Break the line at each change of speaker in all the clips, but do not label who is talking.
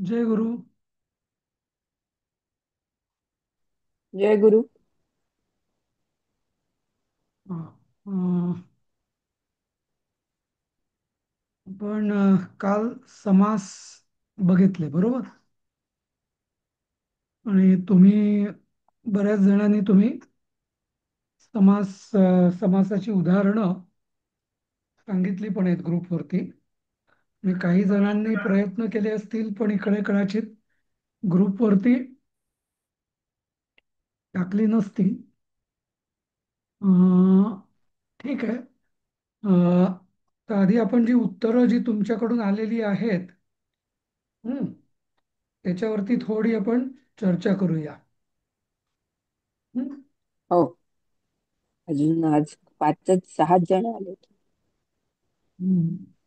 जय गुरु.
जय गुरु.
हा. आपण काल समास बघितले बरोबर. आणि बऱ्याच जणांनी तुम्ही समासाची उदाहरणं सांगितली पण आहेत ग्रुपवरती. म्हणजे काही जणांनी प्रयत्न केले असतील पण इकडे कदाचित ग्रुपवरती टाकली नसती. अं, ठीक आहे. तर आधी आपण जी उत्तरं जी तुमच्याकडून आलेली आहेत, हं, त्याच्यावरती थोडी आपण चर्चा करूया. हं?
हो. अजून आज पाचच 6 जण आले.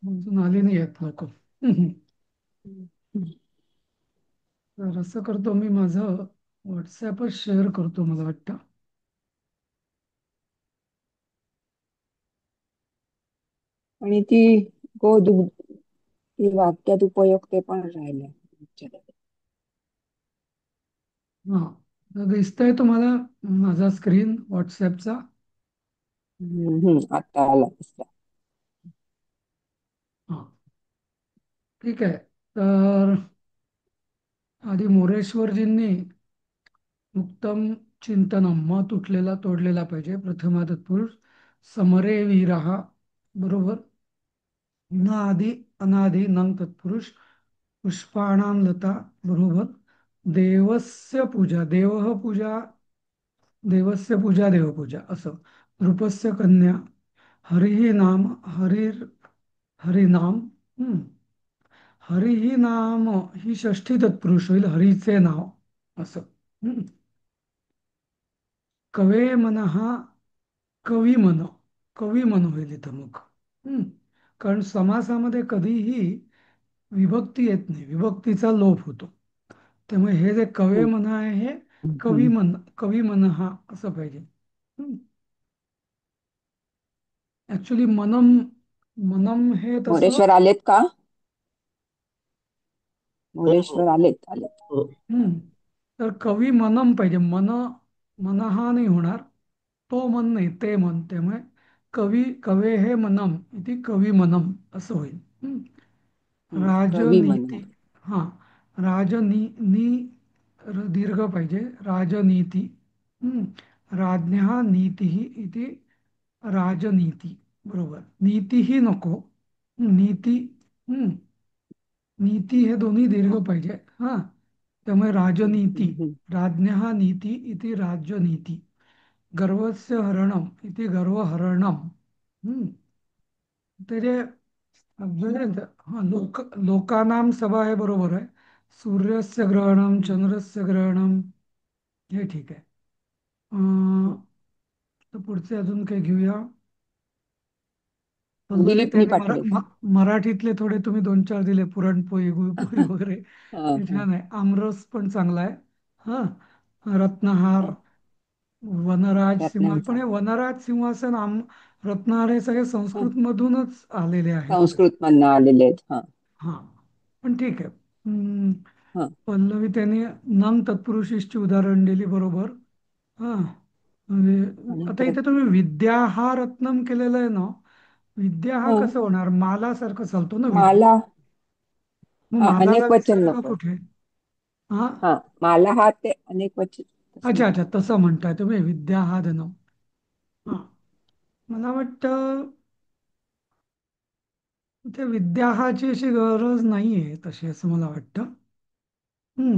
अजून आले नाही आहेत लोक.
हम्म.
तर असं करतो, मी माझं व्हॉट्सॲपच शेअर करतो मला वाटतं.
आणि ती ती वाक्यात उपयोग ते पण राहिले.
हां. तर दिसतंय तुम्हाला माझा स्क्रीन व्हॉट्सॲपचा?
आता आला दुसरा.
हां. ठीक आहे. तर आधी मोरेश्वरजींनी मुक्तम चिंतनम, म तुटलेला तोडलेला पाहिजे, प्रथमा तत्पुरुष समरे वीरहा, बरोबर. न आदी अनादी नंग तत्पुरुष पुष्पाणां लता, बरोबर. देवस्य पूजा देवपूजा, देवस्य पूजा देवपूजा असं. नृपस्य कन्या, हरिः नाम हरिनाम. हम्म. हरिही नाम ही षष्ठी तत्पुरुष होईल, हरीचे नाव असं. हम्म. कवे मनहा, कवी मन, कवी मन होईल इथं मग. हम्म. कारण समासामध्ये कधीही विभक्ती येत नाही, विभक्तीचा लोप होतो. त्यामुळे हे जे कवे
हम्म,
म्हणा आहे हे
हम्म.
कवी मन हा असं पाहिजे. हम्म. ऍक्च्युली मनम, मनम हे तसं.
मोरेश्वर आलेत का?
हो हो.
मोरेश्वर आलेत.
हो. तर कवी मनम पाहिजे. मन हा नाही होणार, तो मन नाही, ते मन. त्यामुळे कवे हे मनम इथे कवी मनम असं होईल.
कवी म्हणा.
राजनीती. हा. राजनी दीर्घ पाहिजे, राजनीती. हम्म. राज्ञः नीती इथे राजनीती, बरोबर. नीतीही नको, नीती. हम्म. नीती हे दोन्ही दीर्घ पाहिजे. हा. त्यामुळे राजनीती, राज्ञः नीती इति राजनीती. गर्वस्य हरणम इति गर्वहरणम. ते जे हा, लोकानाम सभा आहे, बरोबर आहे. सूर्यस्य ग्रहणम, चंद्रस्य ग्रहणम, हे ठीक आहे. तर पुढचे अजून काही घेऊया. पल्लवी,
दिलीपनी
त्यांनी
पाठवलेत.
मराठीतले थोडे तुम्ही दोन चार दिले, पुरणपोळी गुळपोळी वगैरे.
हा,
हे
हा.
छान आहे. आमरस पण चांगला आहे. हा. रत्नहार,
हा.
वनराज सिंहासन. पण
रत्नांचा.
हे वनराज सिंहासन, रत्नहार हे सगळे
हा.
संस्कृत मधूनच आलेले आहेत तसे.
संस्कृत मधनं आलेले आहेत. हा.
हा. पण ठीक आहे.
हा.
पल्लवी त्यांनी नंग तत्पुरुषीची उदाहरण दिली, बरोबर. हा. म्हणजे
आणि
आता इथे तुम्ही विद्या हा रत्नम केलेलं आहे ना. विद्या हा
हा.
कसं होणार, मालासारखं चालतो ना विद्या.
माला.
मग
हा,
मालाला
अनेक वचन
विसर्ग
नको.
कुठे? हा.
हा. माला हा ते अनेक वचन तसं
अच्छा अच्छा,
नको.
तसं म्हणताय तुम्ही, विद्या हा धनम. हा. मला वाटतं त्या विद्याहाची अशी गरज नाही आहे तशी, असं मला वाटतं.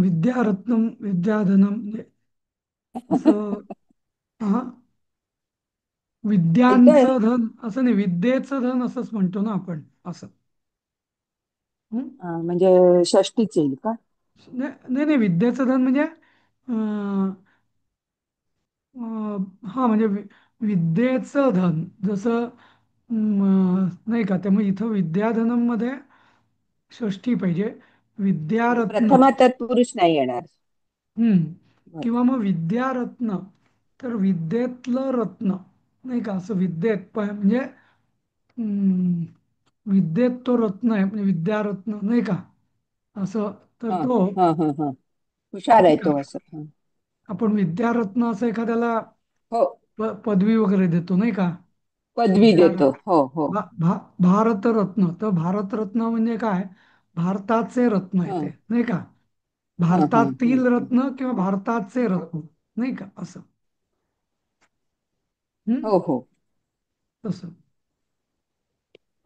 विद्यारत्नम विद्याधनम म्हणजे असं. हा.
येतोय.
विद्यांचं धन असं नाही, विद्येचं धन असंच म्हणतो ना आपण, असं. हं?
म्हणजे षष्टीच येईल का?
नाही नाही नाही, विद्येचं धन म्हणजे अं, हा म्हणजे विद्येचं धन जसं. नाही का, त्यामुळे इथं विद्याधनम मध्ये षष्ठी पाहिजे.
म्हणजे
विद्यारत्न.
प्रथमा तत्पुरुष नाही येणार.
हम्म.
बर.
किंवा मग विद्यारत्न, तर विद्येतलं रत्न, नाही का, असं विद्येत म्हणजे विद्येत तो रत्न आहे, म्हणजे विद्यारत्न, नाही का, असं. तर
हा
तो
हा हा हा. हुशार आहे
नाही का,
तो असं. हा.
आपण विद्यारत्न असं एखाद्याला
हो.
पदवी वगैरे देतो नाही का.
पदवी देतो.
विद्यारत्न,
हो हो.
भारतरत्न. तर भारतरत्न म्हणजे काय, भारताचे रत्न
हा
येते नाही का.
हा हा हा
भारतातील
हा.
रत्न किंवा भारताचे रत्न नाही का असं. हम्म.
हो हो.
तसं.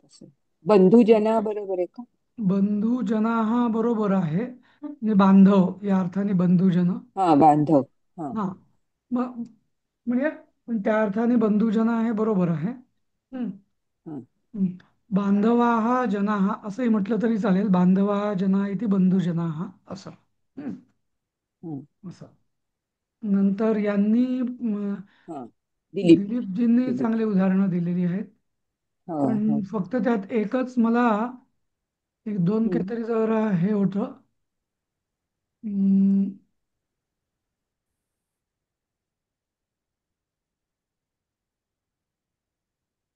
तसं. बंधुजना बरोबर आहे का?
बंधुजना हा बरोबर आहे, म्हणजे बांधव या अर्थाने बंधुजन.
हा बांधव. हा
हा, मग म्हणजे पण त्या अर्थाने बंधुजना हे बरोबर आहे. हम्म.
हा
हम्म. बांधवाः जनाः असंही म्हटलं तरी चालेल. बांधवाः जना इति बंधुजनाः असं. हम्म.
हा
असं. नंतर यांनी
हा. दिलीप.
दिलीपजींनी
दिलीप.
चांगली उदाहरणं दिलेली आहेत.
हो
पण
हो.
फक्त त्यात एकच मला एक दोन
हम्म.
काहीतरी जरा हे होतं. हम्म,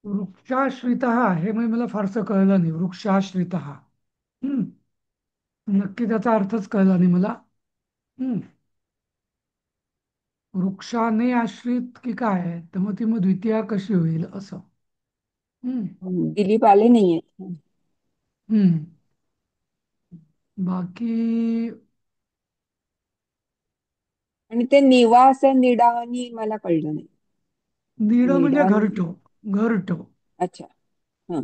वृक्षाश्रितः हे म्हणजे मला फारसं कळलं नाही. वृक्षाश्रितः, हम्म, नक्की त्याचा अर्थच कळला नाही मला. हम्म. वृक्षाने आश्रित की काय आहे, तर मग ती मग द्वितीया कशी होईल असं. हम्म.
दिलीप आले नाहीये.
हम्म. बाकी
आणि ते निवास निडानी मला कळलं नाही.
नीड म्हणजे
निडानी.
घरटं. घरटं.
अच्छा. हा.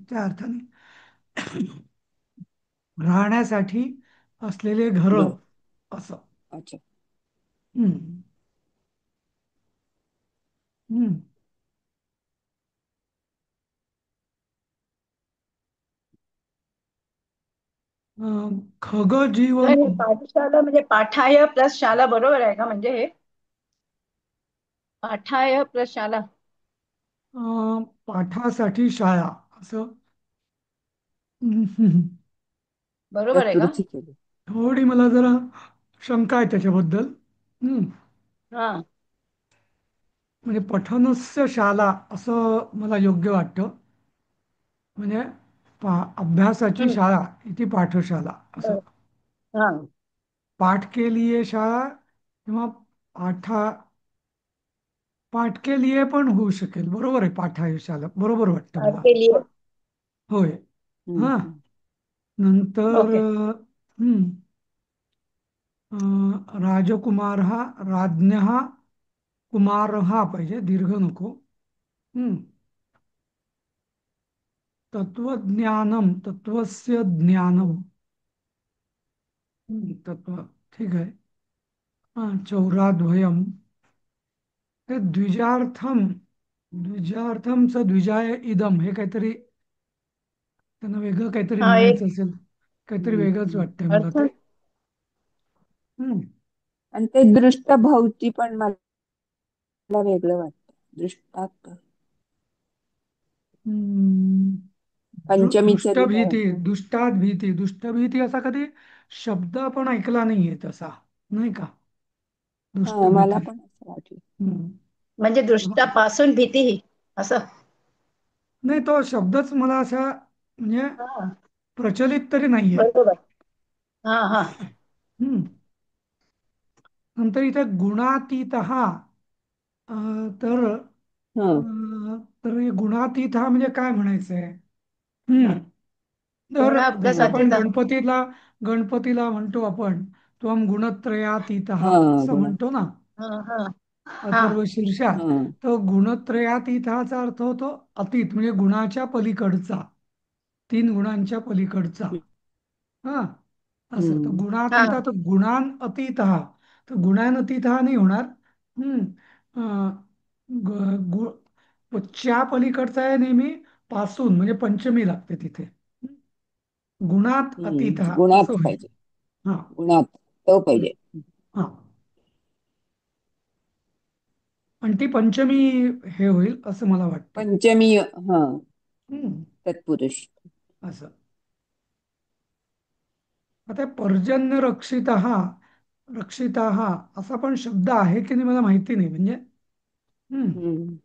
त्या अर्थाने राहण्यासाठी असलेले घर
बर.
असं.
अच्छा.
हम्म. हम्म. खगजीवन.
तर हे पाठशाला म्हणजे पाठाय प्लस शाला बरोबर आहे का, म्हणजे हे पाठाय प्लस शाला.
पाठासाठी शाळा असं. हम्म.
बरोबर आहे का?
चतुर्थी केली.
थोडी मला जरा शंका आहे त्याच्याबद्दल. हम्म.
हा.
म्हणजे पठनस्य शाला असं मला योग्य वाटतं. म्हणजे अभ्यासाची
हम्म.
शाळा इथे पाठशाला असं.
बर. हा.
पाठ के लिए शाळा किंवा पाठा पाठ के लिए पण होऊ शकेल. बरोबर आहे, पाठशाला बरोबर वाटतं
पाठ
मला.
के लिए.
होय. हा.
हम्म.
नंतर
ओके.
राजकुमार हा राज्ञ कुमार हा पाहिजे, दीर्घ नको. हम्म. तत्वज्ञानम, तत्वस्य ज्ञानम. तत्व, ठीक आहे. चौराद्वयम, हे द्विजार्थम. द्विजार्थम च द्विजाय इदम, हे काहीतरी त्यांना वेगळं काहीतरी
हा एक
म्हणायचं असेल. काहीतरी वेगळंच वाटतंय मला
अर्थ.
ते. हम्म.
आणि ते दृष्ट भवती पण मला वेगळं वाटतं. दृष्टात
हम्म.
पंचमीच्या दिला
दुष्टभीती,
वाटतं.
दुष्टात भीती, दुष्टभीती असा कधी शब्द आपण ऐकला नाहीये तसा, नाही का.
हा मला
दुष्टभीती.
पण असं वाटलं.
हम्म.
म्हणजे दृष्टापासून भीती असं.
नाही, तो शब्दच मला असा म्हणजे
हा.
प्रचलित तरी नाहीये.
बरोबर. हा हा.
हम्म. नंतर इथे गुणातीत हा, तर
हा
तर हे गुणातीत हा म्हणजे काय म्हणायचंय. हम्म. तर
गुणा प्लस
जसं आपण
अतीत.
गणपतीला म्हणतो आपण, त्वम गुणत्रयातीत
हा
असं
गुणा.
म्हणतो ना,
हा हा. हा.
अथर्व शीर्षात.
हा.
तर गुणत्रयातीताचा अर्थ होतो अतीत, म्हणजे गुणाच्या पलीकडचा, तीन गुणांच्या पलीकडचा. हा. असं तर
हम्म.
हा.
गुणातीता, तर गुणान अतीत हा, तर गुणान अतीत हा नाही होणार. हम्म. अं, च्या पलीकडचा आहे नेहमी, पासून म्हणजे पंचमी लागते तिथे. गुणात अतीत हा असं
गुणात
होईल.
पाहिजे.
हा.
गुणात तो पाहिजे.
हा. आणि ती पंचमी हे होईल असं मला वाटतं.
पंचमी हा.
हम्म.
तत्पुरुष.
असं. आता पर्जन्य रक्षिता असा पण शब्द आहे की नाही मला माहिती नाही, म्हणजे
हम्म.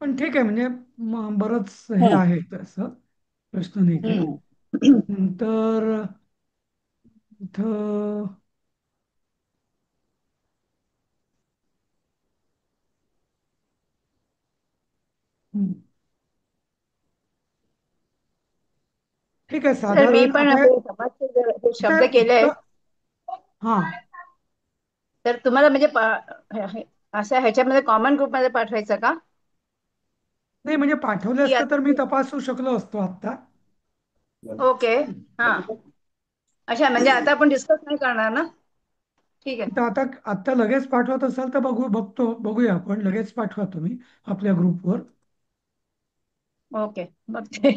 पण ठीक आहे. म्हणजे बरंच हे
हा
आहे तसं, प्रश्न नाही काही.
हम्म.
नंतर इथं हं. ठीक आहे,
तर मी
साधारण
पण
आता
हे समाजचे जे
आता
शब्द केले आहेत,
इतकं हा
तर तुम्हाला म्हणजे असं ह्याच्यामध्ये कॉमन ग्रुपमध्ये पाठवायचं का?
नाही म्हणजे पाठवले
की
असतं
आता
तर मी तपासू शकलो असतो आता.
ओके. हा. अच्छा, म्हणजे आता आपण डिस्कस नाही करणार ना? ठीक आहे.
तर आता लगेच पाठवत असाल तर बघूया आपण. लगेच पाठवा तुम्ही आपल्या ग्रुपवर.
ओके, मग ते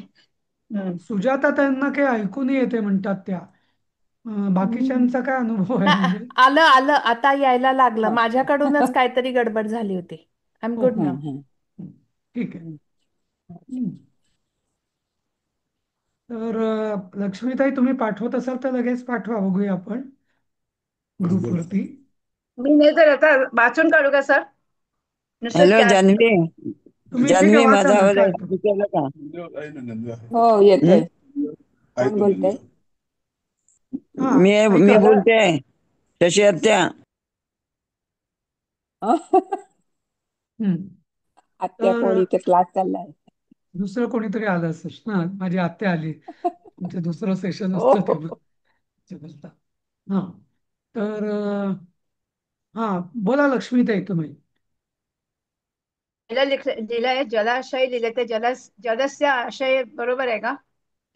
हम्म.
सुजाता त्यांना काही ऐकून येते म्हणतात त्या.
हम्म.
बाकीच्यांचा काय अनुभव आहे म्हणजे?
आलं आलं आता यायला लागलं.
हो.
माझ्याकडूनच काहीतरी गडबड झाली होती. आय एम
हो
गुड
हो.
नाव.
हं,
हं. ठीक आहे.
हं.
हं. तर लक्ष्मीताई तुम्ही पाठवत असाल तर लगेच पाठवा, बघूया आपण ग्रुपवरती.
मी नाही तर आता वाचून काढू का सर? नुसतं
हॅलो
चार.
जान्हवी.
तुम्ही ठीक आहे,
जान्हवी
वाचा
माझा
ना
आवाज
काय तो.
ऐकू केला का?
हो,
हं?
येतोय. कोण बोलतंय?
हा
मी मी
ऐका.
मला
बोलते शशी आत्या.
हं.
आत्या
तर
कोण इथे क्लास चाललाय?
दुसरं कोणीतरी आलं असेल ना, माझी आत्या आली. तुमचं दुसरं सेशन
हो
असतं
हो,
तेव्हा
हो.
बोलता. हा. तर हा, बोला लक्ष्मीताई तुम्ही.
लिहिलंय जलाशय लिहिले ते जलस्य आशय बरोबर आहे का?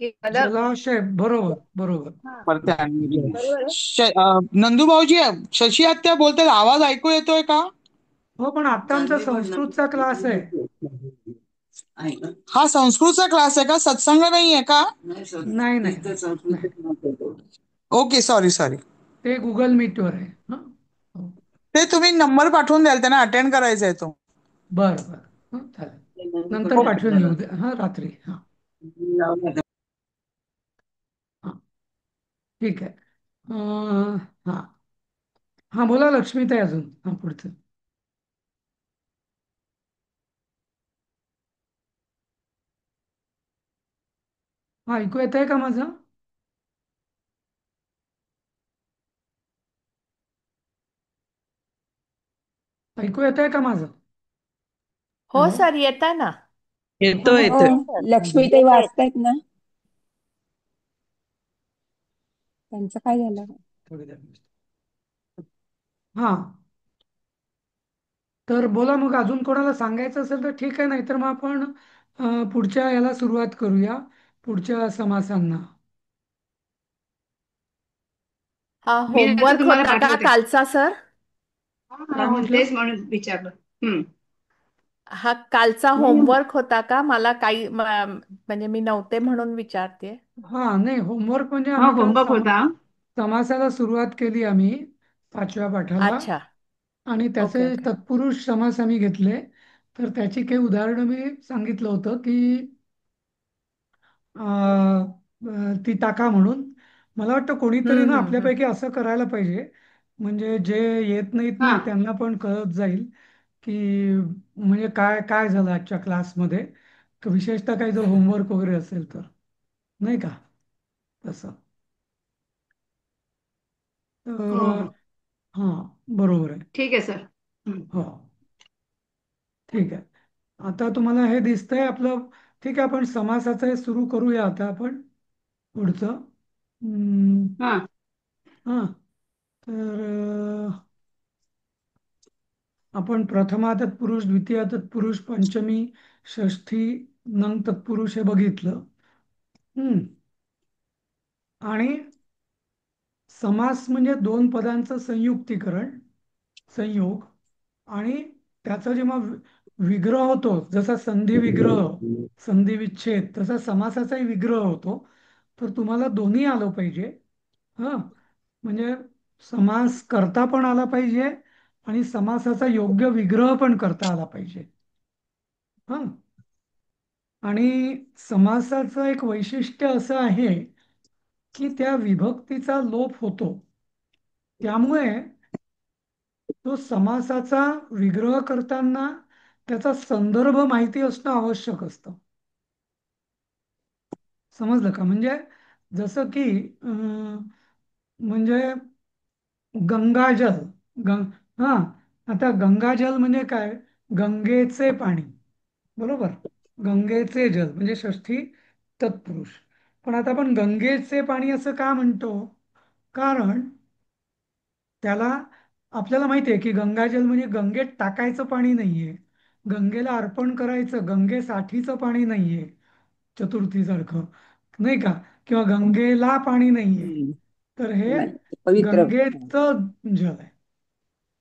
की
जलाशय, बरोबर बरोबर.
हा,
परत
बरोबर आहे.
नंदू भाऊजी, शशी आत्या बोलतात, आवाज ऐकू येतोय का?
हो, पण आता आमचा संस्कृतचा क्लास आहे.
हा संस्कृतचा क्लास आहे का? सत्संग नाही आहे का?
नाही नाही नाही नाही,
ओके, सॉरी सॉरी.
ते गुगल मीटवर आहे. हा. हो.
ते तुम्ही नंबर पाठवून द्याल, त्यांना अटेंड करायचा आहे तो.
बरं बरं. हं, चालेल. नंतर पाठवून येऊ द्या, हा, रात्री. हा. हा. ठीक आहे. हा हा, बोला लक्ष्मीताई अजून. हा, पुढचं. हा, ऐकू येत आहे का माझं? ऐकू येत आहे का माझं?
हो
हॅलो.
सर येताय ना.
हा,
येतोय
मग
हो,
येतोय.
लक्ष्मीताई वाचतायत ना? त्यांचं काय झालं?
थोडी द्या. हा, तर बोला मग, अजून कोणाला सांगायचं असेल तर ठीक आहे, नाहीतर मग आपण पुढच्या याला सुरुवात करूया, पुढच्या समासांना.
हा
मी आता
होमवर्क
तुम्हाला
होता का
पाठवते.
कालचा सर?
हा हा,
काय
हो
म्हटलं?
तेच म्हणून विचारलं. हम्म.
हा कालचा
नाही,
होमवर्क होता का? मला काही म्हणजे मी नव्हते म्हणून विचारते.
हा, नाही, होमवर्क म्हणजे
हा
आम्ही काल
होमवर्क होता.
समासाला सुरुवात केली आम्ही, 5व्या पाठाला.
अच्छा.
आणि
ओके
त्याचे
ओके.
तत्पुरुष समास आम्ही घेतले. तर त्याची काही उदाहरणं मी सांगितलं होतं की ती टाका म्हणून. मला वाटतं कोणीतरी ना
हम्म.
आपल्यापैकी असं करायला पाहिजे, म्हणजे जे येत नाहीत
हा
ना त्यांना पण कळत जाईल की म्हणजे काय काय झालं आजच्या क्लासमध्ये. विशेषतः काही जर होमवर्क वगैरे असेल तर, नाही का, तसं. तर
हो हो,
हां, बरोबर आहे.
ठीक आहे सर. हम्म.
हो, ठीक आहे. आता तुम्हाला हे दिसतंय आपलं. ठीक आहे, आपण समासाचं हे सुरू करूया आता आपण पुढचं.
हा
हां, तर आपण प्रथमा तत्पुरुष, द्वितीय तत्पुरुष, पंचमी, षष्ठी, नंग तत्पुरुष हे बघितलं. हम्म. आणि समास म्हणजे दोन पदांचं संयुक्तीकरण, संयोग. आणि त्याचा जेव्हा विग्रह होतो, जसा संधी विग्रह, संधी विच्छेद, तसा समासाचाही विग्रह होतो. तर तुम्हाला दोन्ही आलं पाहिजे. हां, म्हणजे समास करता पण आला पाहिजे आणि समासाचा योग्य विग्रह पण करता आला पाहिजे. हां. आणि समासाचं एक वैशिष्ट्य असं आहे की त्या विभक्तीचा लोप होतो. त्यामुळे तो समासाचा विग्रह करताना त्याचा संदर्भ माहिती असणं आवश्यक असतं. समजलं का? म्हणजे जसं की म्हणजे गंगाजल. गंग हा आता गंगाजल म्हणजे काय? गंगेचे पाणी. बरोबर. गंगेचे जल म्हणजे षष्ठी तत्पुरुष. पण आता आपण गंगेचे पाणी असं का म्हणतो? कारण त्याला आपल्याला माहिती आहे की गंगाजल म्हणजे गंगेत टाकायचं पाणी नाहीये. गंगेला अर्पण करायचं गंगेसाठीचं पाणी नाहीये. चतुर्थीसारखं नाही का? किंवा गंगेला पाणी नाहीये.
हम्म.
तर हे
नाही, पवित्र. हं,
गंगेचं जल आहे.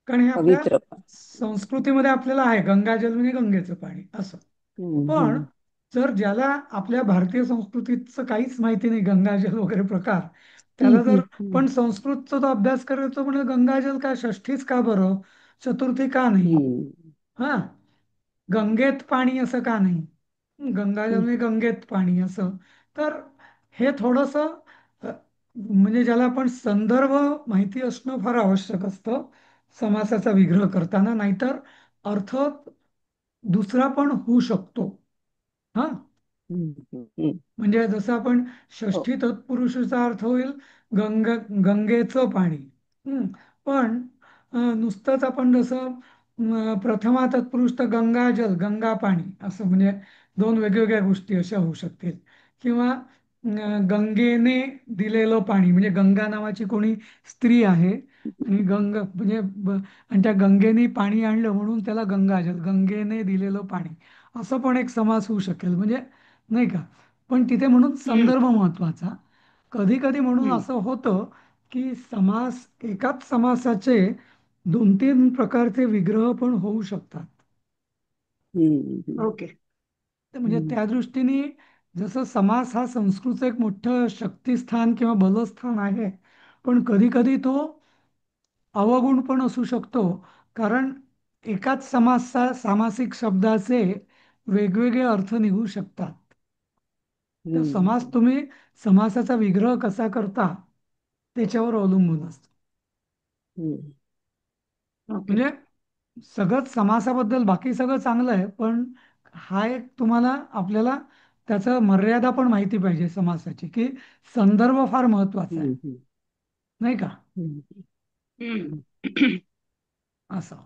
कारण हे आपल्या
पवित्र पण.
संस्कृतीमध्ये आपल्याला आहे गंगाजल म्हणजे गंगेचं पाणी असं.
हम्म,
पण
हम्म,
जर ज्याला आपल्या भारतीय संस्कृतीचं काहीच माहिती नाही गंगाजल वगैरे प्रकार,
हम्म,
त्याला जर
हम्म, हम्म,
पण संस्कृतचा तो अभ्यास करायचो म्हणजे गंगाजल का षष्ठीच का बरं, चतुर्थी का नाही?
हम्म,
हा, गंगेत पाणी असं का नाही? गंगाजल
हम्म,
म्हणजे गंगेत पाणी असं. तर हे थोडस म्हणजे ज्याला आपण संदर्भ माहिती असणं फार आवश्यक असतं समासाचा विग्रह करताना, नाहीतर अर्थ दुसरा पण होऊ शकतो. हा,
हम्म, हम्म.
म्हणजे जसं आपण
हो.
षष्ठी तत्पुरुषाचा अर्थ होईल गंग गंगेचं पाणी. हं. पण नुसतंच आपण जसं प्रथमा तत्पुरुष तर गंगाजल गंगा पाणी असं म्हणजे दोन वेगवेगळ्या गोष्टी अशा होऊ शकतील. किंवा गंगेने दिलेलं पाणी म्हणजे गंगा नावाची कोणी स्त्री आहे आणि म्हणजे आणि त्या गंगेने पाणी आणलं म्हणून त्याला गंगाजल गंगेने दिलेलं पाणी असं पण एक समास होऊ शकेल म्हणजे नाही का? पण तिथे म्हणून
हम्म,
संदर्भ महत्वाचा. कधी कधी म्हणून
हम्म.
असं होतं की एकाच समासाचे दोन तीन प्रकारचे विग्रह पण होऊ शकतात.
हम्म, हम्म,
ओके.
तर म्हणजे
हम्म,
त्या दृष्टीने जसं समास हा संस्कृतचं एक मोठं शक्तिस्थान किंवा बलस्थान आहे, पण कधी कधी तो अवगुण पण असू शकतो. कारण एकाच सामासिक शब्दाचे वेगवेगळे अर्थ निघू शकतात. तर
हम्म,
समासाचा विग्रह कसा करता त्याच्यावर अवलंबून असतं.
हम्म,
ओके.
म्हणजे सगळंच समासाबद्दल बाकी सगळं चांगलं आहे, पण हा एक तुम्हाला आपल्याला त्याचं मर्यादा पण माहिती पाहिजे समासाची, की संदर्भ फार महत्वाचा आहे,
हम्म, हम्म,
नाही का?
हम्म,
हम्म.
हम्म,
असं.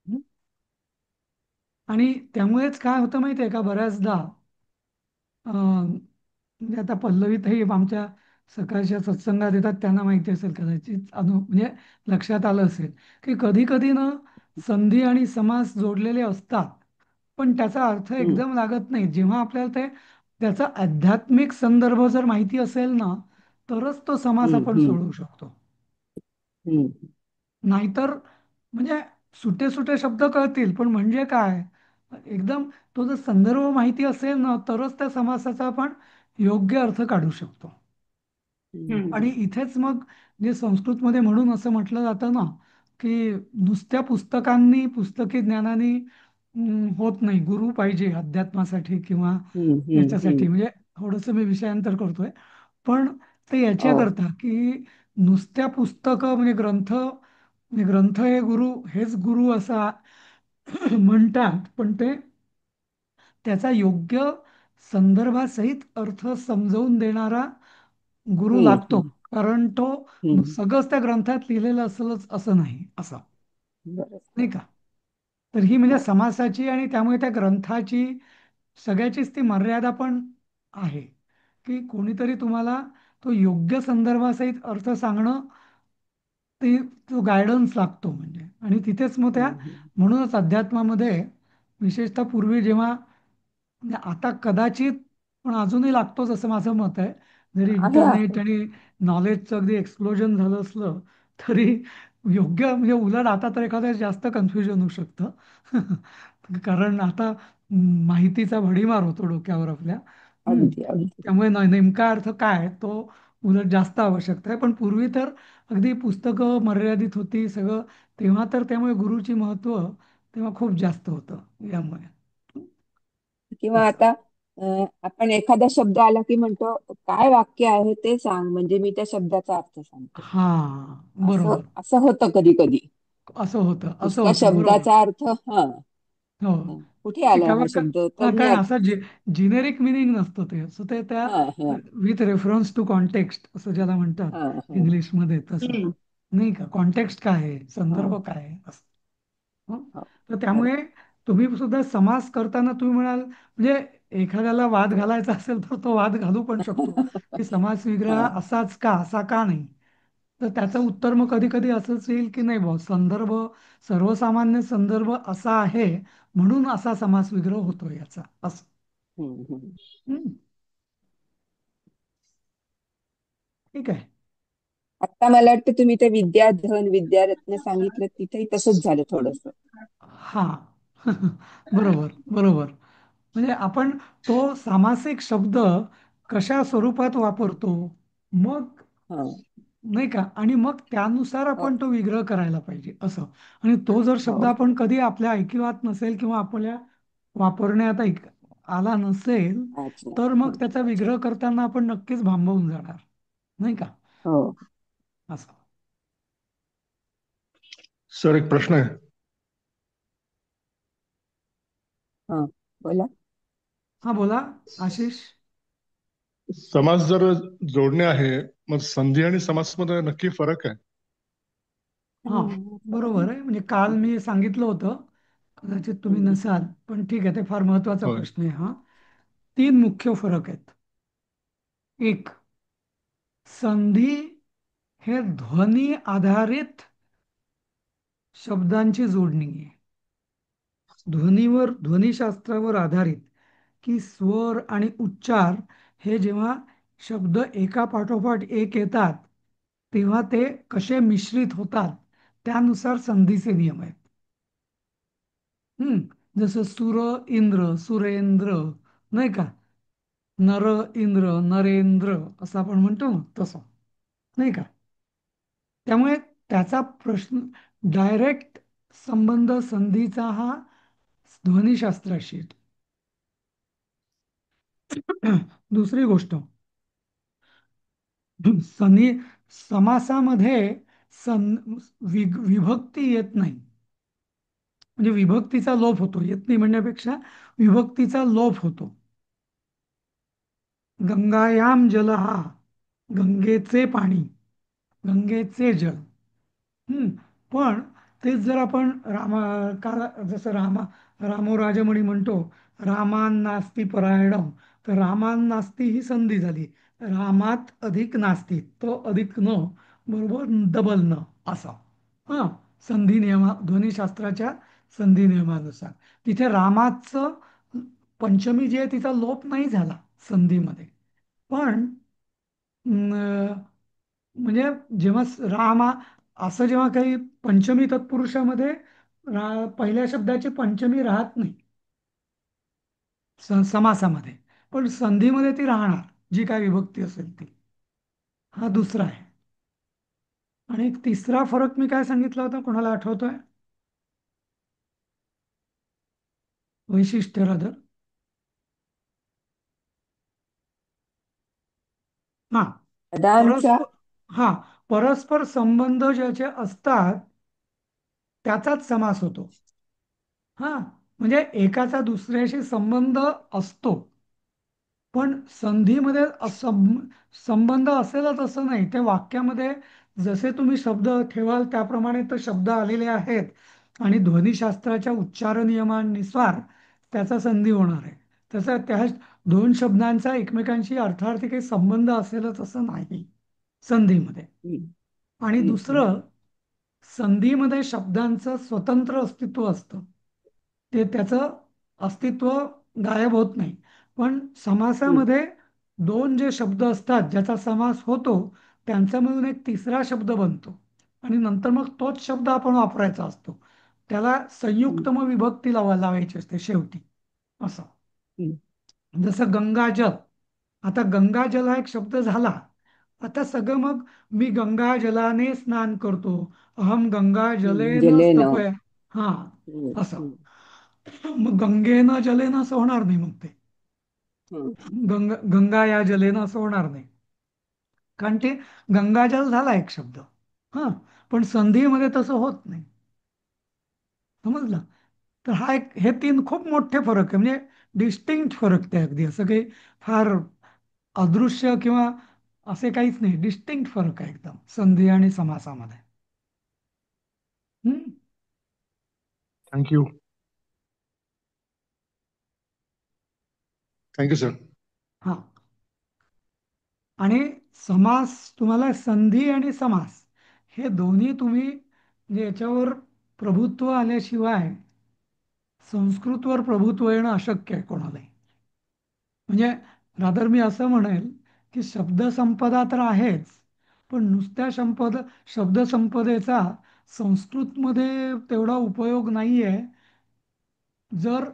हं? आणि त्यामुळेच काय होतं माहिती आहे का बऱ्याचदा म्हणजे आता पल्लवीतही आमच्या सकाळच्या सत्संगात येतात त्यांना माहिती असेल कदाचित म्हणजे लक्षात आलं असेल की कधी कधी ना संधी आणि समास जोडलेले असतात पण त्याचा अर्थ
हम्म,
एकदम लागत नाही. जेव्हा आपल्याला त्याचा आध्यात्मिक संदर्भ जर माहिती असेल ना तरच तो समास
हम्म,
आपण
हम्म,
सोडवू शकतो.
हम्म,
नाहीतर म्हणजे सुटे सुटे शब्द कळतील पण म्हणजे काय एकदम तो जर संदर्भ माहिती असेल ना तरच त्या समासाचा आपण योग्य अर्थ काढू शकतो.
हम्म,
आणि
हम्म.
इथेच मग जे संस्कृतमध्ये म्हणून असं म्हटलं जातं ना की नुसत्या पुस्तकी ज्ञानाने होत नाही. गुरु पाहिजे अध्यात्मासाठी किंवा
हम्म, हम्म,
याच्यासाठी. म्हणजे थोडंसं मी विषयांतर करतोय पण ते
हो.
याच्याकरता की नुसत्या पुस्तकं म्हणजे ग्रंथ हे गुरु हेच गुरु असा म्हणतात पण त्याचा योग्य संदर्भासहित अर्थ समजवून देणारा गुरु
हम्म,
लागतो.
हम्म,
कारण तो
हम्म,
सगळंच त्या ग्रंथात लिहिलेलं असलच असं नाही असं
बरोबर.
नाही का? तर ही म्हणजे
हो.
समासाची आणि त्यामुळे त्या ग्रंथाची सगळ्याचीच ती मर्यादा पण आहे की कोणीतरी तुम्हाला तो योग्य संदर्भासहित अर्थ सांगणं तो गायडन्स लागतो म्हणजे. आणि तिथेच मग
हम्म, हम्म.
म्हणूनच अध्यात्मामध्ये विशेषतः पूर्वी जेव्हा म्हणजे आता कदाचित पण अजूनही लागतोच असं माझं मत आहे. जरी
आहे आहे.
इंटरनेट आणि नॉलेजचं अगदी एक्सप्लोजन झालं असलं तरी योग्य म्हणजे उलट आता तर एखाद्या जास्त कन्फ्युजन होऊ शकतं. कारण आता माहितीचा भडीमार होतो डोक्यावर आपल्या. हम्म.
अगदी अगदी.
त्यामुळे नेमका अर्थ काय तो उलट जास्त आवश्यकता आहे. पण पूर्वी तर अगदी पुस्तकं मर्यादित होती सगळं. तेव्हा तर त्यामुळे गुरुची महत्व तेव्हा खूप जास्त होतं यामुळे
किंवा
असं.
आता आपण एखादा शब्द आला की म्हणतो काय वाक्य आहे ते सांग म्हणजे मी त्या शब्दाचा अर्थ सांगतो.
हा,
असं
बरोबर.
असं होतं कधी कधी.
असं होतं
नुसत्या
बरोबर.
शब्दाचा अर्थ हा
हो.
कुठे आला
तेव्हा
हा शब्द तर
हा,
मी
कारण असा जिनेरिक मिनिंग नसतो ते, असं ते त्या
हा हा
विथ रेफरन्स टू कॉन्टेक्स्ट असं ज्याला म्हणतात
हा हा
इंग्लिशमध्ये, तसं
हम्म.
नाही का, कॉन्टेक्स्ट काय आहे,
हा
संदर्भ काय आहे असं. हं?
हो
तर
खरं
त्यामुळे तुम्ही सुद्धा समास करताना तुम्ही म्हणाल, म्हणजे एखाद्याला वाद घालायचा असेल तर तो वाद घालू पण शकतो की समास विग्रह
हा
असाच का, असा का नाही. तर त्याचं उत्तर मग कधी कधी असंच येईल की नाही भाऊ, संदर्भ, सर्वसामान्य संदर्भ असा आहे म्हणून असा समास विग्रह होतो याचा, असं.
हम्म.
हं, ठीक आहे.
आता मला वाटतं तुम्ही ते विद्याधन विद्यारत्न सांगितलं तिथेही तसंच झालं थोडस.
हा. बरोबर, बरोबर. म्हणजे आपण तो सामासिक शब्द कशा स्वरूपात वापरतो, मग
हा
नाही का, आणि मग त्यानुसार
हो
आपण तो विग्रह करायला पाहिजे असं. आणि तो जर शब्द
हो
आपण कधी आपल्या ऐकिवात नसेल किंवा आपल्या वापरण्यात आला नसेल,
अच्छा
तर मग त्याचा विग्रह करताना आपण नक्कीच भांबवून जाणार, नाही का,
हो
असं.
सर, एक प्रश्न आहे.
हा बोला.
हा, बोला आशिष.
समास जर जोडणे आहे, मग संधी आणि समासमध्ये नक्की फरक आहे.
हा, बरोबर आहे. म्हणजे काल मी सांगितलं होतं, कदाचित तुम्ही
हम्म,
नसाल, पण ठीक आहे, ते फार महत्वाचा
होय.
प्रश्न आहे हा. 3 मुख्य फरक आहेत. एक, संधी हे ध्वनी आधारित शब्दांची जोडणी आहे. ध्वनिशास्त्रावर आधारित, की स्वर आणि उच्चार हे जेव्हा शब्द एका पाठोपाठ एक येतात तेव्हा ते कसे मिश्रित होतात त्यानुसार संधीचे नियम आहेत. जसं सुर इंद्र, सुरेंद्र, नाही का, नर इंद्र, नरेंद्र असं आपण म्हणतो ना, तसं नाही का. त्यामुळे त्याचा प्रश्न, डायरेक्ट संबंध संधीचा हा ध्वनिशास्त्राशी येतो. दुसरी गोष्ट, सनी समासामध्ये सं विभक्ती येत नाही. म्हणजे विभक्तीचा लोप होतो, येत नाही म्हणण्यापेक्षा विभक्तीचा लोप होतो. गंगायाम जल, हा गंगेचे पाणी, गंगेचे जल. हम्म. पण तेच जर आपण जसं रामो राजमणी म्हणतो, रामान नास्ती परायणम, तर रामान नास्ती ही संधी झाली. रामात अधिक नास्ती, तो अधिक न बरोबर डबल न, असा. हा, संधी नियमा, ध्वनिशास्त्राच्या संधी नियमानुसार तिथे रामाचं पंचमी जी आहे तिचा लोप नाही झाला संधीमध्ये. पण म्हणजे जेव्हा असं जेव्हा काही पंचमी तत्पुरुषामध्ये पहिल्या शब्दाची पंचमी राहत नाही समासामध्ये, पण संधीमध्ये ती राहणार, जी काय विभक्ती असेल ती. हा दुसरा आहे. आणि एक तिसरा फरक मी काय सांगितला होता, कोणाला आठवतोय? वैशिष्ट्य रादर. हा,
पदांचा
परस्पर हा परस्पर संबंध ज्याचे असतात त्याचाच समास होतो. हा, म्हणजे एकाचा दुसऱ्याशी संबंध असतो, पण संधीमध्ये संबंध असेलच असं नाही. त्या वाक्यामध्ये जसे तुम्ही शब्द ठेवाल त्याप्रमाणे तर शब्द आलेले आहेत, आणि ध्वनिशास्त्राच्या उच्चार नियमानुसार त्याचा संधी होणार आहे. तसं त्या दोन शब्दांचा एकमेकांशी अर्थार्थी काही संबंध असेलच असं नाही संधीमध्ये.
हम्म,
आणि
हम्म,
दुसरं, संधीमध्ये शब्दांचं स्वतंत्र अस्तित्व असतं, ते त्याचं अस्तित्व गायब होत नाही. पण
हम्म,
समासामध्ये दोन जे शब्द असतात ज्याचा समास होतो त्यांचा मिळून एक तिसरा शब्द बनतो, आणि नंतर मग तोच शब्द आपण वापरायचा असतो. त्याला
हम्म,
संयुक्त मग विभक्ती लावायची असते शेवटी, असं.
हम्म,
जसं गंगाजल, आता गंगाजल हा एक शब्द झाला. आता सगळं मग, मी गंगा जलाने स्नान करतो, अहम गंगा जलेन
जलेन
तपय, हा,
हम्म,
असं.
हम्म,
मग गंगेनं जलेन असं होणार नाही, मग ते
हम्म,
गंगा या जलेन असं होणार नाही, कारण ते गंगाजल झाला एक शब्द. हा, पण संधीमध्ये तसं होत नाही, समजलं. तर हा एक हे तीन खूप मोठे फरक आहे, म्हणजे डिस्टिंक्ट फरक ते अगदी असं काही फार अदृश्य किंवा असे काहीच नाही, डिस्टिंक्ट फरक आहे एकदम संधी आणि समासामध्ये. हम्म.
थँक्यू. Thank you sir.
हा. आणि समास तुम्हाला संधी आणि समास हे दोन्ही तुम्ही म्हणजे याच्यावर प्रभुत्व आल्याशिवाय संस्कृतवर प्रभुत्व येणं अशक्य आहे कोणालाही. म्हणजे रादर मी असं म्हणेल की शब्दसंपदा तर आहेच, पण नुसत्या शब्दसंपदेचा संस्कृतमध्ये तेवढा उपयोग नाहीये जर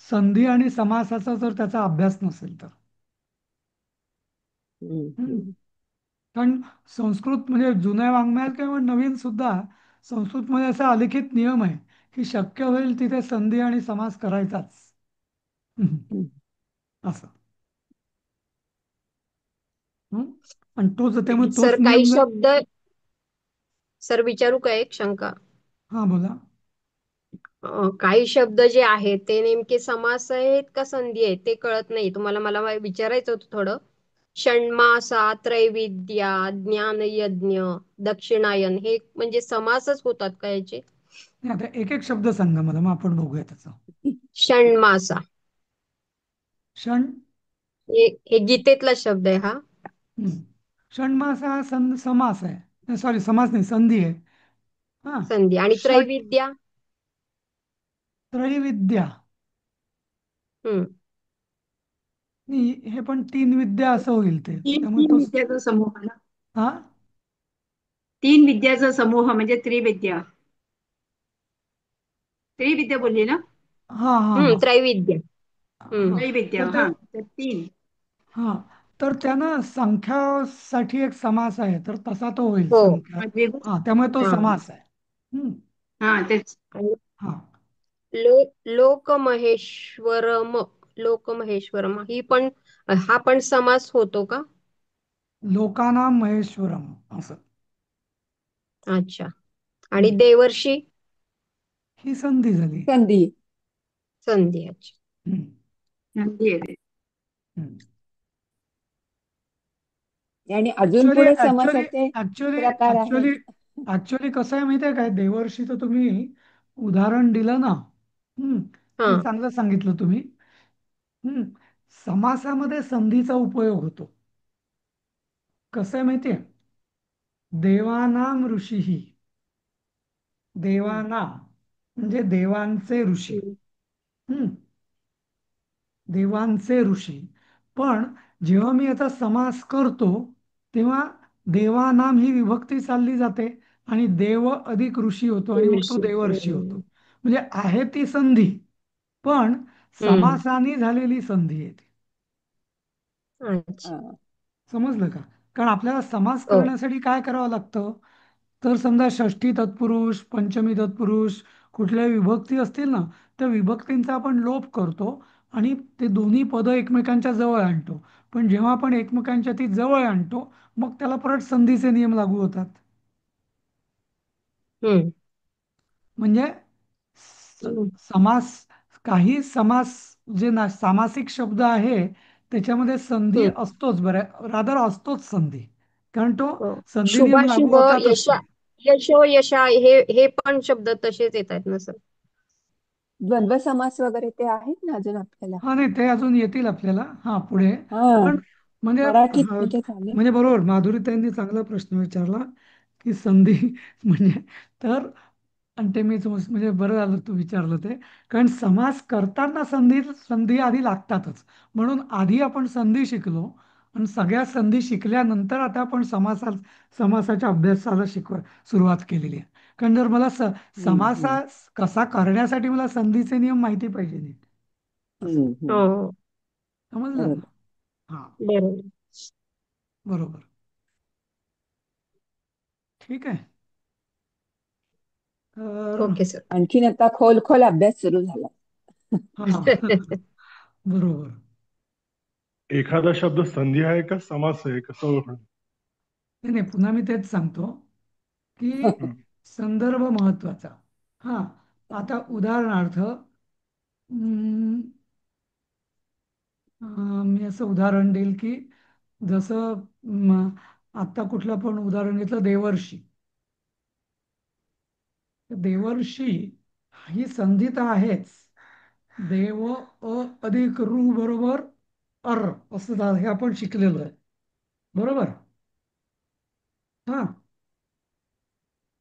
संधी आणि समासाचा जर त्याचा अभ्यास नसेल तर.
हम्म,
हम्म.
हम्म.
कारण संस्कृत म्हणजे जुन्या वाङ्मयात किंवा नवीन सुद्धा संस्कृतमध्ये असा अलिखित नियम आहे की शक्य होईल तिथे संधी आणि समास करायचाच. हम्म.
हम्म.
असं. हं? आणि त्यामुळे
सर
तोच
काही
नियम जर.
शब्द, सर विचारू का एक शंका?
हा बोला.
काही शब्द जे आहेत ते नेमके समास आहेत का संधी आहेत ते कळत नाही. तुम्हाला मला विचारायचं होतं थोडं. षण्मासा, त्रैविद्या, ज्ञानयज्ञ, दक्षिणायन हे म्हणजे समासच होतात का याचे?
नाही, आता एक एक शब्द सांगा मला, मग आपण बघूया त्याचं.
षण्मासा
षण.
हे गीतेतला शब्द आहे हा.
हं. षण्मास हा समास आहे, सॉरी समास नाही, संधी आहे. हा.
संधी. आणि
षट.
त्रैविद्या?
त्रैविद्या.
हम्म.
हे पण तीन विद्या असं होईल ते,
तीन
त्यामुळे
तीन
तो.
विद्याचा समूह ना.
हा.
तीन विद्याचा समूह म्हणजे त्रिविद्या. त्रिविद्या बोलली ना.
हा हा हा
त्रैविद्य.
हा.
त्रैविद्या,
तर ते.
हा तर तीन.
हा. तर त्यानं संख्यासाठी एक समास आहे, तर तसा तो होईल
हो.
संख्या.
म्हणजे
हा, त्यामुळे तो
हा.
समास आहे. हम्म.
हा तेच.
आणि
हा.
लोकमहेश्वरम, लोकमहेश्वरम हा पण समास होतो का?
लोकानां महेश्वरम असं.
अच्छा. आणि
हम्म.
देवर्षी?
ही संधी झाली.
संधी.
संधी. अच्छा.
हम्म.
नंदी आहे.
हम्म.
आणि अजून
ऍक्च्युली
पुढे
ऍक्च्युली
समासाचे
ऍक्च्युली
प्रकार आहेत.
ऍक्च्युली ऍक्च्युली कसं आहे माहिती आहे काय, देवर्षीचं तुम्ही उदाहरण दिलं ना. हम्म.
हा.
ते चांगलं सांगितलं तुम्ही. हम्म. समासामध्ये संधीचा उपयोग होतो. कसं आहे माहिती आहे, देवानाम ऋषी,
हम्म.
देवाना म्हणजे देवांचे ऋषी.
हम्म.
हम्म. देवांचे ऋषी. पण जेव्हा मी याचा समास करतो तेव्हा देवानाम ही विभक्ती चालली जाते आणि देव अधिक ऋषी होतो आणि मग तो
देवर्षी.
देवर्षी होतो.
हम्म.
म्हणजे आहे ती संधी, पण
हम्म.
समासाने झालेली संधी आहे ती.
अच्छा.
हा.
समजलं का? कारण आपल्याला समास
हो.
करण्यासाठी काय करावं लागतं, तर समजा षष्ठी तत्पुरुष, पंचमी तत्पुरुष कुठल्याही विभक्ती असतील ना, त्या विभक्तींचा आपण लोप करतो आणि ते दोन्ही पदं एकमेकांच्या जवळ आणतो. पण जेव्हा आपण एकमेकांच्या ती जवळ आणतो मग त्याला परत संधीचे नियम लागू होतात.
हम्म.
म्हणजे
हम्म.
समास, काही समास जे सामासिक शब्द आहे त्याच्यामध्ये संधी
हम्म.
असतोच, बऱ्या रादर असतोच संधी, कारण तो
हो.
संधी नियम लागू
शुभाशुभ,
होतातच
यशा,
ते.
यशो यशा हे पण शब्द तसेच येत आहेत ना सर?
द्वंद्व समास वगैरे ते आहेत ना अजून आपल्याला.
हा नाही, ते अजून येतील आपल्याला हा पुढे.
हा.
पण म्हणजे
मराठीत म्हणजे चालेल.
म्हणजे बरोबर माधुरीताईंनी चांगला प्रश्न विचारला की संधी म्हणजे, तर आणि ते मी म्हणजे बरं झालं तू विचारलं ते, कारण समास करताना संधी संधी आधी लागतातच. म्हणून आधी आपण संधी शिकलो आणि सगळ्या संधी शिकल्यानंतर आता आपण समासाच्या अभ्यासाला सुरुवात केलेली आहे. कारण जर मला
हम्म, हम्म.
समासा कसा करण्यासाठी मला संधीचे नियम माहिती पाहिजे नाही असं.
हम्म, हम्म.
हो.
समजलं ना.
बरोबर.
हा.
बरोबर.
बरोबर. ठीक आहे. तर
ओके सर.
आणखीन आता खोल खोल अभ्यास सुरू झाला.
हा बरोबर.
एखादा शब्द संधी आहे का समास आहे, कसं ओळखणं?
नाही नाही, पुन्हा मी तेच सांगतो की
हं.
संदर्भ महत्वाचा. हा. आता उदाहरणार्थ हम्म, मी असं उदाहरण देईल की जसं आत्ता कुठलं पण उदाहरण घेतलं देवर्षी. देवर्षी ही संधी तर आहेच. देव अधिक ऋ बरोबर अर असं हे आपण शिकलेलो आहे. बरोबर. हा,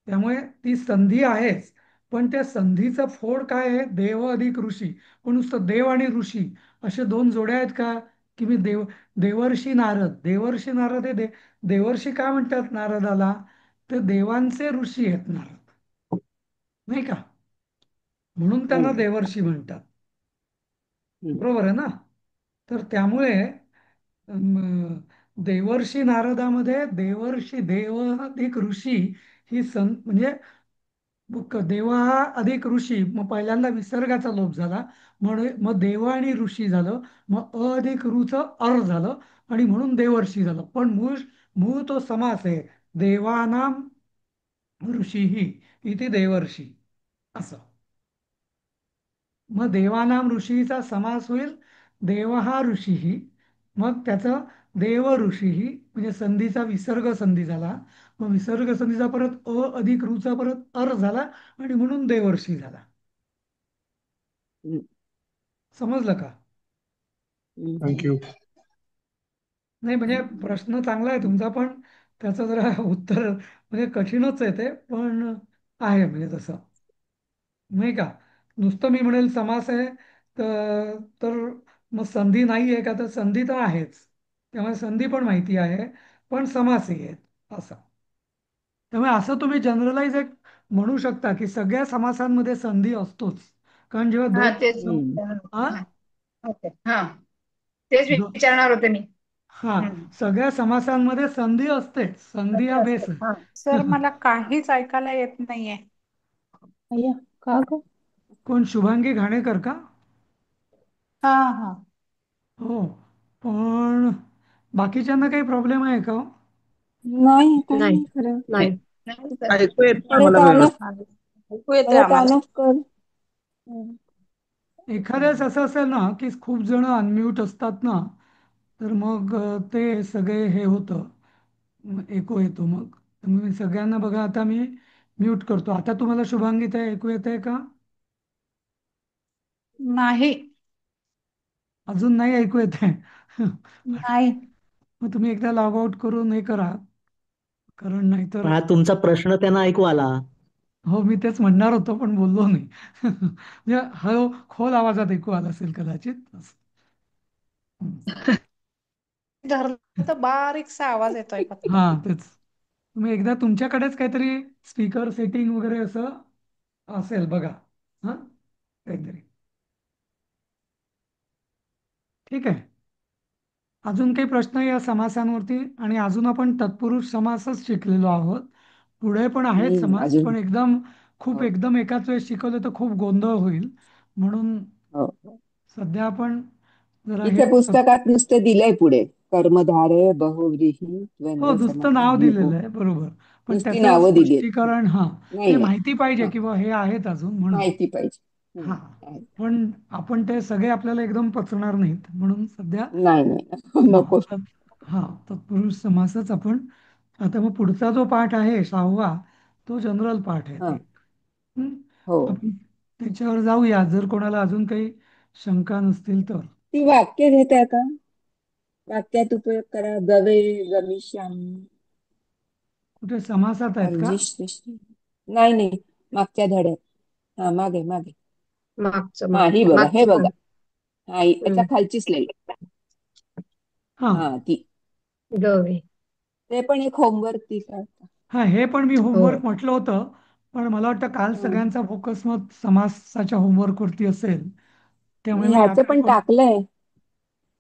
त्यामुळे ती संधी आहेच. पण त्या संधीचं फोड काय आहे? देव अधिक ऋषी. पण नुसतं देव आणि ऋषी असे दोन जोड्या आहेत का? की मी देवर्षी नारद. देवर्षी नारद हे देवर्षी का म्हणतात नारदाला? ते देवांचे ऋषी आहेत नारद, नाही का? म्हणून त्यांना
हम्म,
देवर्षी म्हणतात.
हम्म,
बरोबर आहे ना? तर त्यामुळे अम, देवर्षी नारदामध्ये देवर्षी देव अधिक ऋषी ही म्हणजे देव हा अधिक ऋषी, मग पहिल्यांदा विसर्गाचा लोप झाला, म्हणून मग देव आणि ऋषी झालं, मग अधिक ऋचं अर झालं, आणि म्हणून देवर्षी झालं. पण मूळ मूळ तो समास आहे, देवानाम ऋषीही इथे देवर्षी असं. मग देवानाम ऋषीचा समास होईल देव हा ऋषीही, मग त्याचं देव ऋषीही म्हणजे संधीचा विसर्ग संधी झाला. मग विसर्ग संधीचा परत अधिक ऋचा परत अर झाला, आणि म्हणून देवर्षी झाला.
हम्म,
समजलं का?
हम्म,
थँक्यू.
नाही म्हणजे प्रश्न चांगला आहे तुमचा, पण त्याचं जरा उत्तर म्हणजे कठीणच आहे ते, पण आहे म्हणजे तसं, नाही का? नुसतं मी म्हणेल समास आहे तर मग संधी नाही आहे का? तर संधी तर आहेच. त्यामुळे संधी पण माहिती आहे, पण समासही आहेत असं. त्यामुळे असं तुम्ही जनरलाइज एक म्हणू शकता की सगळ्या समासांमध्ये संधी असतोच. कारण जेव्हा
हा
दोन
तेच
हम्म,
हा
हा ओके हा तेच
दो-
विचारणार होते मी.
हा,
हम्म.
सगळ्या समासांमध्ये संधी असतेच. संधी हा
असते असते
बेस आहे.
हा
सर मला काहीच ऐकायला येत नाहीये.
अय्या, का ग?
कोण? शुभांगी घाणेकर का?
हा हा.
हो, पण बाकीच्यांना काही प्रॉब्लेम आहे का हो?
नाही, काही
नाही
नाही खरं.
नाही.
नाही सर
ऐकू येत नाही
परत
मला
ऑन ऑफ,
व्यवस्थित.
ऐकू येते
परत ऑन
आम्हाला.
ऑफ कर. हम्म.
एखाद्याच असं असेल ना की खूप जण अनम्यूट असतात ना, तर मग ते सगळे हे होतं, ऐकू येतो मग. तर मी सगळ्यांना बघा, आता मी म्यूट करतो. आता तुम्हाला शुभांगी ते ऐकू येत आहे का?
नाही.
अजून नाही ऐकू येत आहे?
नाही.
मग तुम्ही एकदा लॉग आउट करून हे करा, कारण नाहीतर.
हा तुमचा प्रश्न त्यांना ऐकू आला.
हो, मी तेच म्हणणार होतो पण बोललो नाही. म्हणजे हळू खोल आवाजात ऐकू आला असेल कदाचित असं. हं.
धरलं तर बारीकसा आवाज येतोय फक्त.
हा, तेच. तुम्ही एकदा तुमच्याकडेच काहीतरी स्पीकर सेटिंग वगैरे असं असेल बघा. हा, काहीतरी. ठीक आहे. अजून काही प्रश्न या समासांवरती? आणि अजून आपण तत्पुरुष समासच शिकलेलो आहोत. पुढे पण आहेत समास,
अजून
पण खूप
हो,
एकदम एकाच वेळेस शिकवलं तर खूप गोंधळ होईल. म्हणून
हो, हो.
सध्या आपण जरा हे
इथे पुस्तकात नुसतं दिलंय पुढे, कर्मधारय बहुव्रीही
हो,
द्वंद्व
नुसतं नाव
समाहार.
दिलेलं आहे, बरोबर. पण
नुसती
त्याचं
नावं दिली आहेत.
स्पष्टीकरण, हा,
नाही
म्हणजे
नाही,
माहिती पाहिजे
हा,
किंवा हे आहेत अजून म्हणून.
माहिती पाहिजे.
हा,
आहे.
पण आपण ते सगळे आपल्याला एकदम पचणार नाहीत, म्हणून सध्या
नाही नाही,
हा
नको.
हा तत्पुरुष समासच आपण. आता मग पुढचा जो पाठ आहे 6वा, तो जनरल पाठ आहे
हा,
ते. हं?
हो.
आपण त्याच्यावर जाऊया, जर कोणाला अजून काही शंका नसतील तर.
ती वाक्य घेताय का? वाक्यात उपयोग करा. गवे गमिष्यामी,
कुठे समासात आहेत का?
अर्जिष्ट. नाही नाही, मागच्या धड्यात. हा, मागे मागे.
मागचं
हा, ही बघा, हे
मागचं
बघा.
पण.
हा, याच्या खालची स्लाईड.
हा
हा, ती.
गवे.
ते पण एक होमवर्क ती करता.
हा, हे पण मी
हो.
होमवर्क म्हटलं होतं, पण मला वाटतं काल सगळ्यांचा फोकस मग समासाच्या होमवर्कवरती असेल, त्यामुळे
मी
मी
ह्याचं
याकडे
पण
पण
टाकलंय.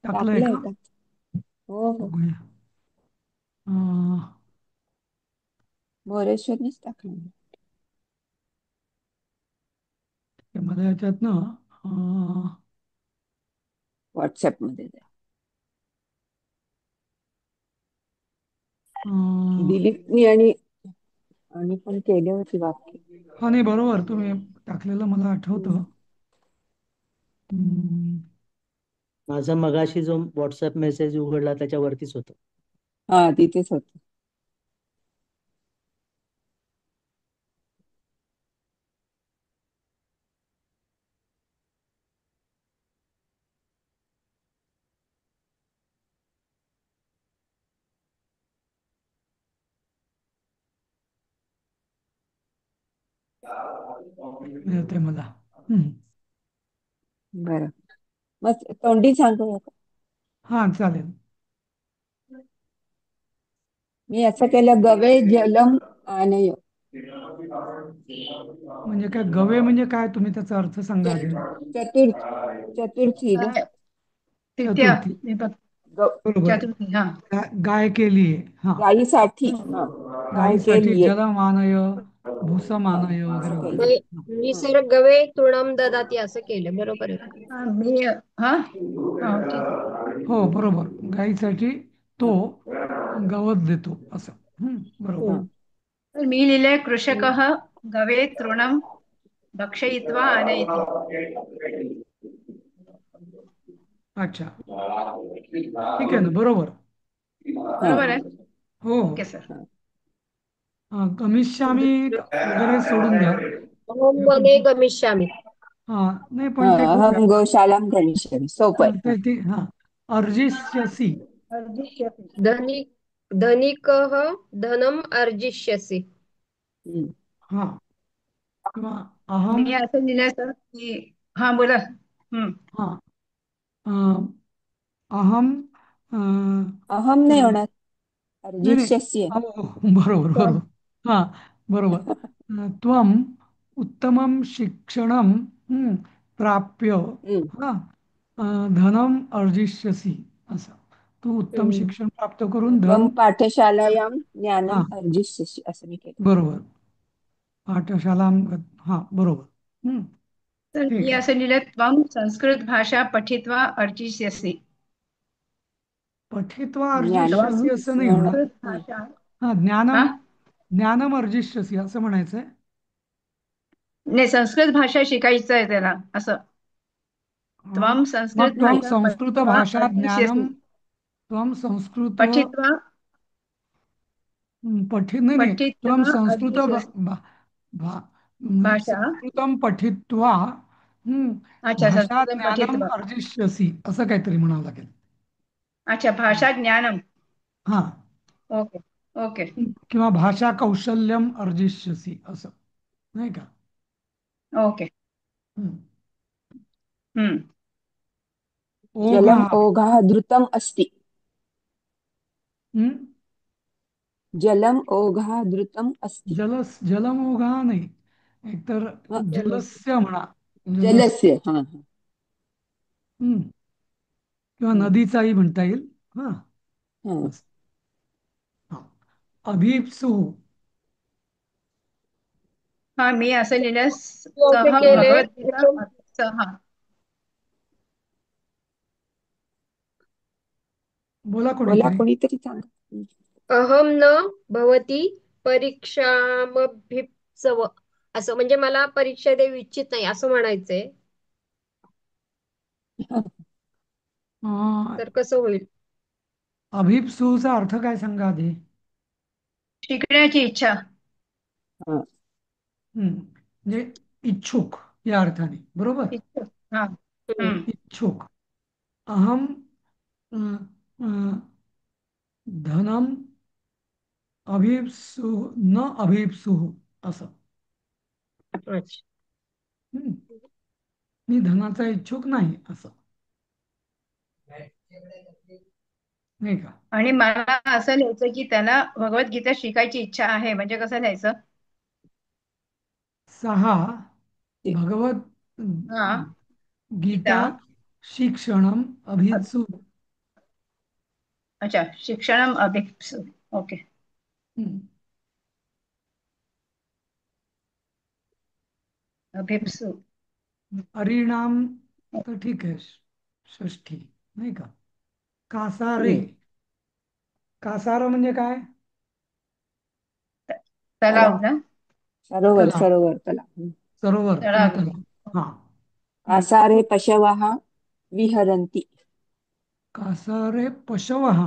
टाकलंय
टाकलंय
का?
का? हो हो,
बघूया. अं,
मोरेश्वरनीच टाकलंय.
मला याच्यात ना
व्हॉट्सअप मध्ये द्या. दिलीप मी आणि आणि पण केली होती वाक्य.
हा, नाही, बरोबर, तुम्ही टाकलेलं मला आठवतं. हम्म,
माझा मगाशी जो व्हॉट्सअप मेसेज उघडला त्याच्यावरतीच होतं.
हा तिथेच होत.
मिळते मला. हम्म.
बरं, मग तोंडी सांगू नका.
हा चालेल.
मी असं केलं, गवे जलम आनय.
म्हणजे काय गवे म्हणजे काय, तुम्ही त्याचा अर्थ सांगा आधी.
चतुर्थ, चतुर्थी ना.
तृतीय
चतुर्थी,
विभक्ती.
ग-
बरोबर.
चतुर्थी. हा.
गाय केलीये. हा,
गायीसाठी, हा, गाय
गायीसाठी
केलीये
जलमानय, भूसमानय
असं
वगैरे
केलं.
वगैरे. हा.
निसर्ग गवे तृणम ददाती असं केलं, बरोबर आहे का?
मी हा हा ठीक आहे.
हो बरोबर, गायीसाठी तो गवत देतो असं. बरोबर.
हा.
हम्म.
तर मी लिहिले कृषकः गवे तृणं भक्षयित्वा आनयति.
अच्छा, ठीक आहे ना, बरोबर.
हा.
बरोबर आहे.
हो हो.
Okay sir.
गमिष्यामी वगैरे सोडून द्या.
अहम
ते आपण
वने गमिष्यामी.
हा, नाही
हा,
पण ते खूप
अहम गोशालां गमिष्यामि, सोपं आहे.
ते ते हा, अर्जिष्यसी.
धनिक धनिकः धनम अर्जिष्यसि.
हम्म.
हा, किंवा अहम.
मी असं लिहिलंय सर की हा बोला.
हा, अं, अहम.
अहम नाही होणार,
नाही नाही,
अर्जिष्यस्य.
बरोबर बरोबर. हा, बरोबर. त्वम उत्तमं शिक्षणं प्राप्य
हम्म.
हा, धनम अर्जिष्यसी असं. तू उत्तम
हम्म.
शिक्षण प्राप्त करून
त्वं
धन.
पाठशालायां ज्ञानम्
हा,
अर्जिष्यसि असं मी केलं.
बरोबर. पाठशाला. हा, बरोबर.
तर मी
ठीक आहे.
असं लिहिलं, त्वं संस्कृत भाषा पठित्वा अर्जिष्यसि.
पठित्वा
ज्ञानम
अर्जिष्यसी असं नाही होणार.
संस्कृत
हा.
भाषा
हा,
हा
ज्ञानम अर्जिष्यसी असं म्हणायचंय.
नाही, संस्कृत भाषा शिकायचं आहे त्याला असं.
हा,
त्वं
मग
संस्कृत
त्वम
भाषा
संस्कृत
पठित्वा
भाषा ज्ञानम.
अर्जिष्यसि.
त्वम संस्कृत
पठित्वा
पठित नाही नाही, त्वम
पठित्वा
संस्कृत
अर्जिष्यसि भाषा.
संस्कृतं पठित्वा
अच्छा,
भाषा
संस्कृतं
ज्ञानम
पठित्वा.
अर्जिष्यसि असं काहीतरी म्हणावं लागेल.
अच्छा, भाषा ज्ञानम.
हा,
ओके ओके
किंवा भाषा कौशल्यम अर्जिष्यसि असं, नाही का.
ओके.
हम्म.
जलम
ओघ.
ओघः द्रुतम् अस्ति.
हम्म,
जलम ओघः द्रुतम् अस्ति.
जलमोघा नाही, एकतर
हा,
जलस्य म्हणा. जलस.
जलस्य. हा हा.
हम्म, किंवा
हम्म.
नदीचाही म्हणता येईल. हा,
हा.
असं. हा. अभीप्सु.
हा, मी असं लिहिलं,
तू असे
सह
केले.
भगवद्गीता सह.
बोला
बोला,
कोणीतरी.
कोणीतरी सांगा.
अहम न भवती परीक्षामभिप्सव. असं म्हणजे मला परीक्षा देऊ इच्छित नाही असं म्हणायचंय.
अं,
तर कसं होईल?
अभिप्सूचा अर्थ काय सांगा आधी.
शिकण्याची इच्छा.
हा.
म्हणजे इच्छुक या अर्थाने, बरोबर.
इच्छा. हा.
हम्म.
इच्छुक. अहम अं, अं, धनम अभिप्सु न अभिप्सु असं.
अच्छा.
हम्म, मी धनाचा इच्छुक नाही असं, नाही का.
आणि मला असं लिहायचं की त्याला भगवद्गीता शिकायची इच्छा आहे, म्हणजे कसं लिहायचं?
सहा
ते-
भगवत
हा.
गीता
गीता.
शिक्षणम अभिप्सु.
अच्छा, शिक्षणम अभिप्सु. ओके.
हम्म,
अभिप्सु.
हरिणाम तर ठीक आहे, षष्ठी, नाही का. कासारे.
हम्म.
कासार म्हणजे काय.
तलाव
तलाव,
ना.
सरोवर,
तलाव,
सरोवर, तलाव.
सरोवर किंवा
तलाव.
तलाव. हा,
कासारे पशवः विहरन्ति.
कासारे पशवः